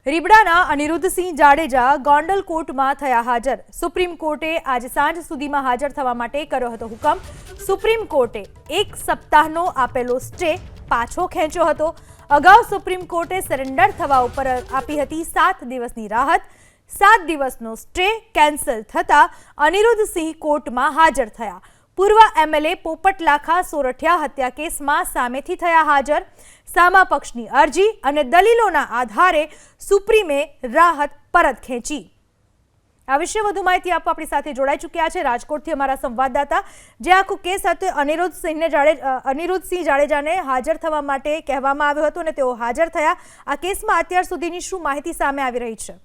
રીબડાના અનિરુદ્ધસિંહ જાડેજા ગોંડલ કોર્ટમાં થયા હાજર। સુપ્રીમ કોર્ટે આજે સાંજ સુધીમાં હાજર થવા માટે કર્યો હતો હુકમ। સુપ્રીમ કોર્ટે એક સપ્તાહનો આપેલો સ્ટે પાછો ખેંચ્યો હતો। અગાઉ સુપ્રીમ કોર્ટે સરેન્ડર થવા ઉપર આપી હતી 7 દિવસની રાહત। 7 દિવસનો સ્ટે કેન્સલ થતા અનિરુદ્ધસિંહ કોર્ટમાં હાજર થયા। પૂર્વ એમએલએ પોપટ લાખા સોરઠિયા હત્યા કેસમાં સામેથી થયા હાજર। સામા પક્ષની અરજી અને દલીલોના આધારે સુપ્રીમે રાહત પરત ખેંચી। આ વિશે વધુ માહિતી આપવા આપણી સાથે જોડાઈ ચૂક્યા છે રાજકોટથી અમારા સંવાદદાતા, જે આખો કેસ હતો અનિરુદ્ધસિંહ જાડેજાને હાજર થવા માટે કહેવામાં આવ્યો હતો અને તેઓ હાજર થયા। આ કેસમાં અત્યાર સુધીની શું માહિતી સામે આવી રહી છે?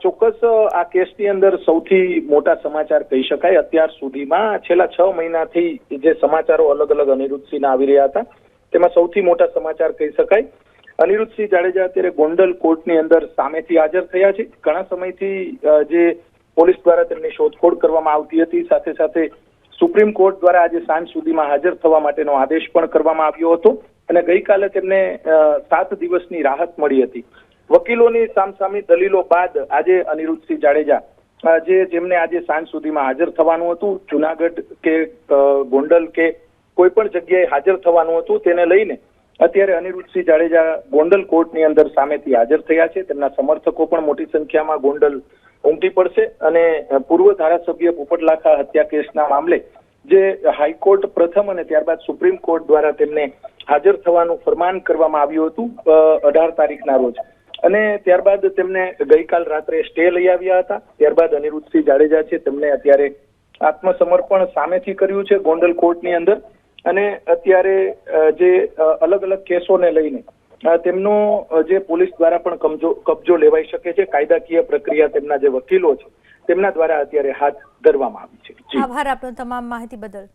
ચોક્કસ આ કેસની અંદર સૌથી મોટા સમાચાર કહી શકાય અત્યાર સુધીમાં છેલ્લા 6 મહિનાથી જે સમાચારો અલગ અલગ અનિરુદ્ધસિંહના આવી રહ્યા હતા તેમાં સૌથી મોટા સમાચાર કહી શકાય અનિરુદ્ધસિંહ જાડેજા અત્યારે ગોંડલ કોર્ટની અંદર સામેથી હાજર થયા છે। ઘણા સમયથી જે પોલીસ દ્વારા તેમની શોધખોળ કરવામાં આવતી હતી, સાથે સાથે સુપ્રીમ કોર્ટ દ્વારા આજે સાંજ સુધીમાં હાજર થવા માટેનો આદેશ પણ કરવામાં આવ્યો હતો અને ગઈકાલે તેમને 7 દિવસની રાહત મળી હતી। વકીલોની સામસામી દલીલો બાદ આજે અનિરુદ્ધસિંહ જાડેજા જેમને આજે સાંજ સુધીમાં હાજર થવાનું હતું, જુનાગઢ કે ગોંડલ કે કોઈ પણ જગ્યાએ હાજર થવાનું હતું, તેને લઈને અત્યારે અનિરુદ્ધસિંહ જાડેજા ગોંડલ કોર્ટની અંદર સામેથી હાજર થયા છે। તેમના સમર્થકો પણ મોટી સંખ્યામાં ગોંડલ ઉમટી પડશે અને પૂર્વ ધારાસભ્ય પોપટ લાખા હત્યા કેસના મામલે જે હાઈકોર્ટ પ્રથમ અને ત્યારબાદ સુપ્રીમ કોર્ટ દ્વારા તેમને હાજર થવાનું ફરમાન કરવામાં આવ્યું હતું 18 તારીખના રોજ અને ત્યારબાદ તેમને ગઈકાલ રાત્રે સ્ટે લઈ આવ્યા હતા। ત્યારબાદ અનિરુદ્ધસિંહ જાડેજા છે તેમને અત્યારે આત્મસમર્પણ સામેથી કર્યું છે ગોંડલ કોર્ટની અંદર અને અત્યારે જે અલગ અલગ કેસોને લઈને તેમનો જે પોલીસ દ્વારા પણ કબજો લેવાઈ શકે છે। કાયદાકીય પ્રક્રિયા તેમના જે વકીલો છે તેમના દ્વારા અત્યારે હાથ ધરવામાં આવી છે। આભાર આપનો તમામ માહિતી બદલ।